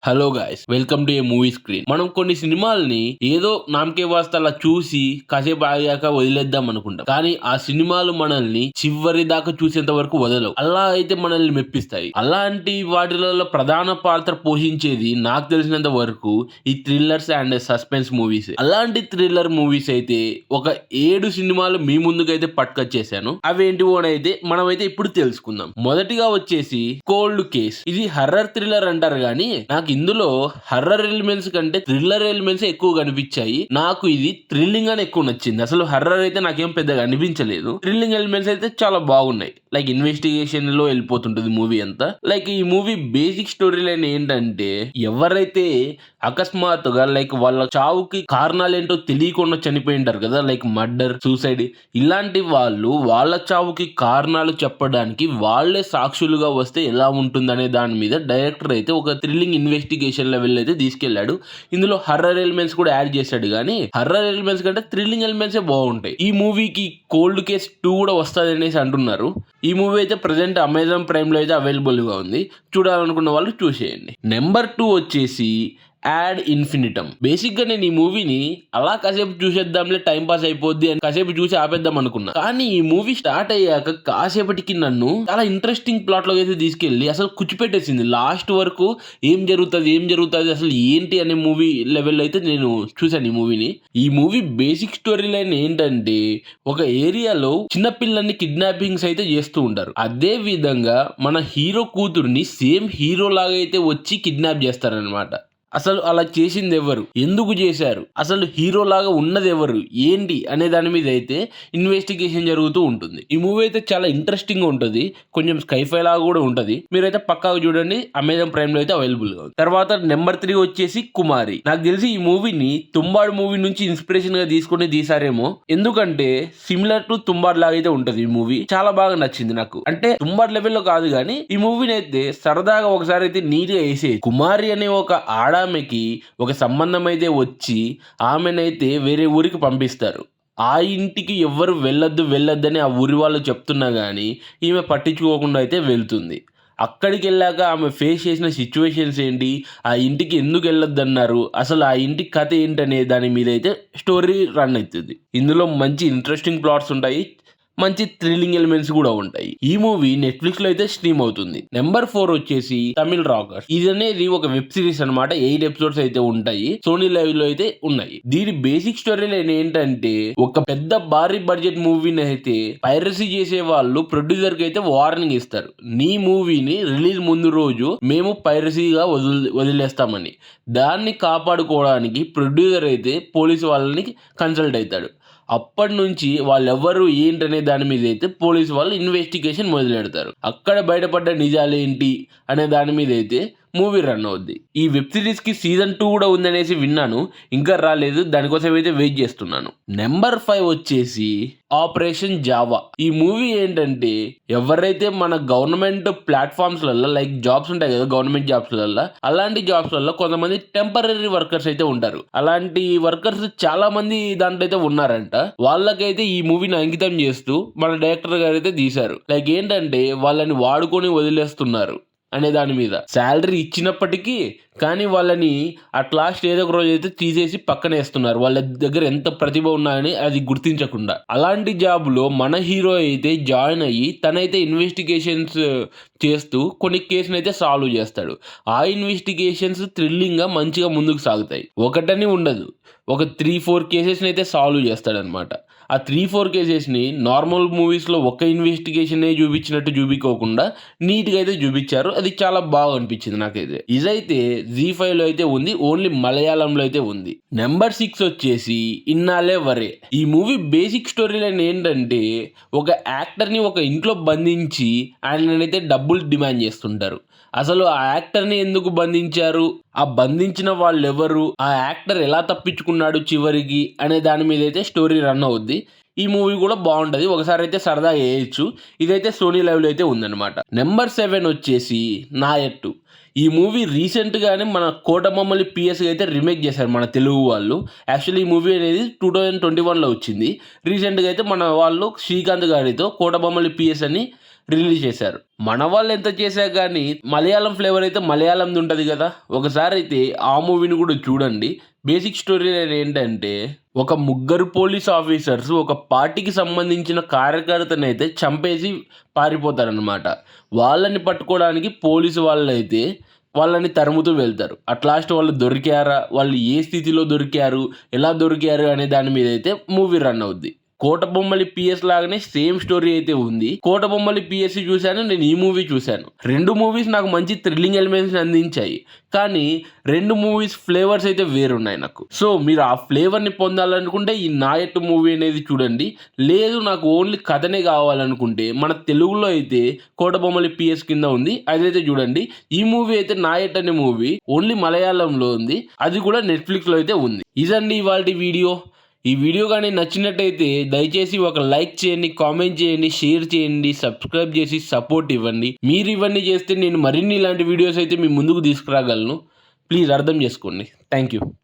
Hello guys, welcome to A movie screen. మనం కొన్ని సినిమాల్ని ఏదో నామకే వాస్త అలా చూసి కాసేపు ఆగాక వదిలేద్దాం అనుకుంటాం. కానీ ఆ సినిమాలు మనల్ని చివరి దాకా చూసేంత వరకు వదలవు. అలా అయితే మనల్ని మెప్పిస్తాయి. అలాంటి వాటిలలో ప్రధాన పాత్ర పోషించేది నాకు తెలిసినంత వరకు ఈ థ్రిల్లర్స్ అండ్ సస్పెన్స్ మూవీస్. అలాంటి థ్రిల్లర్ మూవీస్ అయితే ఒక 7 సినిమాలు మీ ముందుకైతే పట్టుకొచ్చేసాను. అవేంటివో అయితే మనమైతే ఇప్పుడు తెలుసుకుందాం. మొదటిగా వచ్చేసి కోల్డ్ కేస్. ఇది హర్రర్ థ్రిల్లర్ అంటారు కానీ నాకు ఇందులో హర్రర్ ఎలిమెంట్స్ కంటే థ్రిల్లర్ ఎలిమెంట్స్ ఎక్కువ కనిపించాయి. నాకు ఇది థ్రిల్లింగ్ అని ఎక్కువ నచ్చింది. అసలు హర్రర్ అయితే నాకేం పెద్దగా అనిపించలేదు. థ్రిల్లింగ్ ఎలిమెంట్స్ అయితే చాలా బాగున్నాయి. లైక్ ఇన్వెస్టిగేషన్ లో వెళ్ళిపోతుంటది మూవీ అంతా. లైక్ ఈ మూవీ బేసిక్ స్టోరీ లైన్ ఏంటంటే, ఎవరైతే అకస్మాత్తుగా లైక్ వాళ్ళ చావుకి కారణాలు ఏంటో తెలియకుండా చనిపోయి ఉంటారు కదా, లైక్ మర్డర్, సూసైడ్, ఇలాంటి వాళ్ళు వాళ్ళ చావుకి కారణాలు చెప్పడానికి వాళ్ళే సాక్షులుగా వస్తే ఎలా ఉంటుందనే దాని మీద డైరెక్టర్ అయితే ఒక థ్రిల్లింగ్ ఇన్వెస్టిగేషన్ లెవెల్ అయితే తీసుకెళ్లాడు. ఇందులో హర్రర్ ఎలిమెంట్స్ కూడా యాడ్ చేశాడు. కానీ హర్రర్ ఎలిమెంట్స్ కంటే థ్రిల్లింగ్ ఎలిమెంట్స్ బాగుంటాయి. ఈ మూవీకి కోల్డ్ కేస్ 2 కూడా వస్తుంది అనేసి అంటున్నారు. ఈ మూవీ అయితే ప్రెసెంట్ అమెజాన్ ప్రైమ్ లో అయితే అవైలబుల్ గా ఉంది. చూడాలనుకున్న వాళ్ళు చూసేయండి. నెంబర్ 2 వచ్చేసి యాడ్ ఇన్ఫినిటమ్. బేసిక్ గా నేను ఈ మూవీని అలా కాసేపు చూసేద్దాంలే, టైం పాస్ అయిపోద్ది అని కాసేపు చూసి ఆపేద్దాం అనుకున్నా. కానీ ఈ మూవీ స్టార్ట్ అయ్యాక కాసేపటికి నన్ను చాలా ఇంట్రెస్టింగ్ ప్లాట్ లో అయితే తీసుకెళ్లి అసలు కూర్చిపెట్టేసింది. లాస్ట్ వరకు ఏం జరుగుతుంది అసలు ఏంటి అనే మూవీ లెవెల్ అయితే నేను చూసాను ఈ మూవీని. ఈ మూవీ బేసిక్ స్టోరీ లైన్ ఏంటంటే, ఒక ఏరియాలో చిన్నపిల్లల్ని కిడ్నాపింగ్స్ అయితే చేస్తూ ఉంటారు. అదే విధంగా మన హీరో కూతుర్ని సేమ్ హీరో లాగా అయితే వచ్చి కిడ్నాప్ చేస్తారనమాట. అసలు అలా చేసింది ఎవరు, ఎందుకు చేశారు, అసలు హీరో లాగా ఉన్నది ఎవరు, ఏంటి అనే దాని మీద అయితే ఇన్వెస్టిగేషన్ జరుగుతూ ఉంటుంది. ఈ మూవీ అయితే చాలా ఇంట్రెస్టింగ్ గా ఉంటుంది. కొంచెం స్కైఫై లాగా కూడా ఉంటుంది. మీరైతే పక్కాగా చూడండి. అమెజాన్ ప్రైమ్ లో అయితే అవైలబుల్ గా ఉంది. తర్వాత నెంబర్ 3 వచ్చేసి కుమారి. నాకు తెలిసి ఈ మూవీని తుంబాడ్ మూవీ నుంచి ఇన్స్పిరేషన్ గా తీసుకుని తీసారేమో. ఎందుకంటే సిమిలర్ టు తుంబాడ్ లాగా అయితే ఉంటది. ఈ మూవీ చాలా బాగా నచ్చింది నాకు. అంటే తుంబాడ్ లెవెల్లో కాదు కానీ ఈ మూవీని అయితే సరదాగా ఒకసారి అయితే నీట్ గా వేసేది. కుమారి అనే ఒక ఆమెకి ఒక సంబంధం అయితే వచ్చి ఆమెనైతే వేరే ఊరికి పంపిస్తారు. ఆ ఇంటికి ఎవ్వరు వెళ్ళొద్దని ఆ ఊరి వాళ్ళు చెప్తున్నా కానీ ఈమె పట్టించుకోకుండా అయితే వెళ్తుంది. అక్కడికి వెళ్ళాక ఆమె ఫేస్ చేసిన సిచ్యువేషన్స్ ఏంటి, ఆ ఇంటికి ఎందుకు వెళ్ళొద్దన్నారు, అసలు ఆ ఇంటి కథ ఏంటనే దాని మీద అయితే స్టోరీ రన్ అవుతుంది. ఇందులో మంచి ఇంట్రెస్టింగ్ ప్లాట్స్ ఉంటాయి, మంచి థ్రిల్లింగ్ ఎలిమెంట్స్ కూడా ఉంటాయి. ఈ మూవీ నెట్ఫ్లిక్స్ లో అయితే స్ట్రీమ్ అవుతుంది. నెంబర్ 4 వచ్చేసి తమిళ్ రాకర్స్. ఇది అనేది ఒక వెబ్ సిరీస్ అనమాట. 8 ఎపిసోడ్స్ అయితే ఉంటాయి. సోనీ లైవ్ లో అయితే ఉన్నాయి. దీని బేసిక్ స్టోరీ లైన్ ఏంటంటే, ఒక పెద్ద భారీ బడ్జెట్ మూవీని అయితే పైరసీ చేసే వాళ్ళు ప్రొడ్యూసర్ కి అయితే వార్నింగ్ ఇస్తారు. నీ మూవీని రిలీజ్ ముందు రోజు మేము పైరసీగా వదిలేస్తామని. దాన్ని కాపాడుకోవడానికి ప్రొడ్యూసర్ అయితే పోలీసు వాళ్ళని కన్సల్ట్ అవుతాడు. అప్పటి నుంచి వాళ్ళెవ్వరు ఏంటనే దాని మీద అయితే పోలీసు వాళ్ళు ఇన్వెస్టిగేషన్ మొదలెడతారు. అక్కడ బయటపడ్డ నిజాలేంటి అనే దాని మీద అయితే మూవీ రన్ అవుద్ది. ఈ వెబ్ సిరీస్ కి సీజన్ 2 కూడా ఉందనేసి విన్నాను. ఇంకా రాలేదు, దానికోసం అయితే వెయిట్ చేస్తున్నాను. నెంబర్ 5 వచ్చేసి ఆపరేషన్ జావా. ఈ మూవీ ఏంటంటే, ఎవరైతే మన గవర్నమెంట్ ప్లాట్ఫామ్స్ లలో లైక్ జాబ్స్ ఉంటాయి కదా, గవర్నమెంట్ జాబ్స్ లలో, అలాంటి జాబ్స్ లలో కొంతమంది టెంపరరీ వర్కర్స్ అయితే ఉంటారు. అలాంటి వర్కర్స్ చాలా మంది దాంట్లో అయితే ఉన్నారంట. వాళ్ళకైతే ఈ మూవీని అంకితం చేస్తూ మన డైరెక్టర్ గారు అయితే తీశారు. లైక్ ఏంటంటే, వాళ్ళని వాడుకొని వదిలేస్తున్నారు అనే దాని మీద. శాలరీ ఇచ్చినప్పటికీ కానీ వాళ్ళని అట్ లాస్ట్ ఏదో ఒక రోజు అయితే తీసేసి పక్కన వేస్తున్నారు, వాళ్ళ దగ్గర ఎంత ప్రతిభ ఉన్నాయని అది గుర్తించకుండా. అలాంటి జాబ్లో మన హీరో అయితే జాయిన్ అయ్యి తనైతే ఇన్వెస్టిగేషన్స్ చేస్తూ కొన్ని కేసులు అయితే సాల్వ్ చేస్తాడు. ఆ ఇన్వెస్టిగేషన్స్ థ్రిల్లింగ్గా మంచిగా ముందుకు సాగుతాయి. ఒకటని ఉండదు, ఒక 3-4 కేసెస్ని అయితే సాల్వ్ చేస్తాడనమాట. ఆ 3-4 కేసెస్ని నార్మల్ మూవీస్లో ఒక ఇన్వెస్టిగేషన్ చూపించినట్టు చూపించుకోకుండా నీట్గా అయితే చూపించారు. అది చాలా బాగా అనిపించింది నాకైతే. ఇదైతే ZEE5 లో అయితే ఉంది, ఓన్లీ మలయాళంలో అయితే ఉంది. నెంబర్ 6 వచ్చేసి ఇన్నాలే వరే. ఈ మూవీ బేసిక్ స్టోరీ లైన్ ఏంటంటే, ఒక యాక్టర్ని ఒక ఇంట్లో బంధించి ఆయననైతే డబ్బులు డిమాండ్ చేస్తుంటారు. అసలు ఆ యాక్టర్ని ఎందుకు బంధించారు, ఆ బంధించిన వాళ్ళు ఎవరు, ఆ యాక్టర్ ఎలా తప్పించుకున్నాడు చివరికి అనే దాని మీద అయితే స్టోరీ రన్ అవుద్ది. ఈ మూవీ కూడా బాగుంటుంది, ఒకసారి అయితే సరదా వేయచ్చు. ఇదైతే సోనీ లైవ్ లో అయితే ఉందన్నమాట. నెంబర్ 7 వచ్చేసి నాయట్టు. ఈ మూవీ రీసెంట్గానే మన కోటబొమ్మలి PS అయితే రీమేక్ చేశారు మన తెలుగు వాళ్ళు. యాక్చువల్లీ ఈ మూవీ అనేది 2021లో వచ్చింది. రీసెంట్గా అయితే మన వాళ్ళు శ్రీకాంత్ గారితో కోటబొమ్మలి PS అని రిలీజ్ చేశారు. మన వాళ్ళు ఎంత చేశా కానీ మలయాళం ఫ్లేవర్ అయితే మలయాళంది ఉంటుంది కదా, ఒకసారి అయితే ఆ మూవీని కూడా చూడండి. బేసిక్ స్టోరీ ఏంటంటే ఒక ముగ్గురు పోలీస్ ఆఫీసర్స్ ఒక పార్టీకి సంబంధించిన కార్యకర్తను అయితే చంపేసి పారిపోతారనమాట. వాళ్ళని పట్టుకోవడానికి పోలీసు వాళ్ళు అయితే వాళ్ళని తరుముతూ వెళ్తారు. అట్ లాస్ట్ వాళ్ళు దొరికారా, వాళ్ళు ఏ స్థితిలో దొరికారు, ఎలా దొరికారు అనే దాని మీద అయితే మూవీ రన్ అవుద్ది. కోటబొమ్మలి పిఎస్ లాగానే సేమ్ స్టోరీ అయితే ఉంది. కోటబొమ్మలి పిఎస్సి చూశాను, నేను ఈ మూవీ చూశాను. 2 మూవీస్ నాకు మంచి థ్రిల్లింగ్ ఎలిమెంట్స్ అందించాయి, కానీ 2 మూవీస్ ఫ్లేవర్స్ అయితే వేరున్నాయి నాకు. సో మీరు ఆ ఫ్లేవర్ని పొందాలనుకుంటే ఈ నాయట్టు మూవీ అనేది చూడండి. లేదు నాకు ఓన్లీ కథనే కావాలనుకుంటే మన తెలుగులో అయితే కోటబొమ్మలి పిఎస్ కింద ఉంది, అదైతే చూడండి. ఈ మూవీ అయితే నాయట్ అనే మూవీ ఓన్లీ మలయాళంలో ఉంది, అది కూడా నెట్ఫ్లిక్స్లో అయితే ఉంది. ఇదండి ఇవాల్టి వీడియో. ఈ వీడియో కానీ నచ్చినట్టయితే దయచేసి ఒక లైక్ చేయండి, కామెంట్ చేయండి, షేర్ చేయండి, సబ్స్క్రైబ్ చేసి సపోర్ట్ ఇవ్వండి. మీరు ఇవన్నీ చేస్తే నేను మరిన్ని ఇలాంటి వీడియోస్ అయితే మీ ముందుకు తీసుకురాగలను. ప్లీజ్ అర్థం చేసుకోండి. Thank you.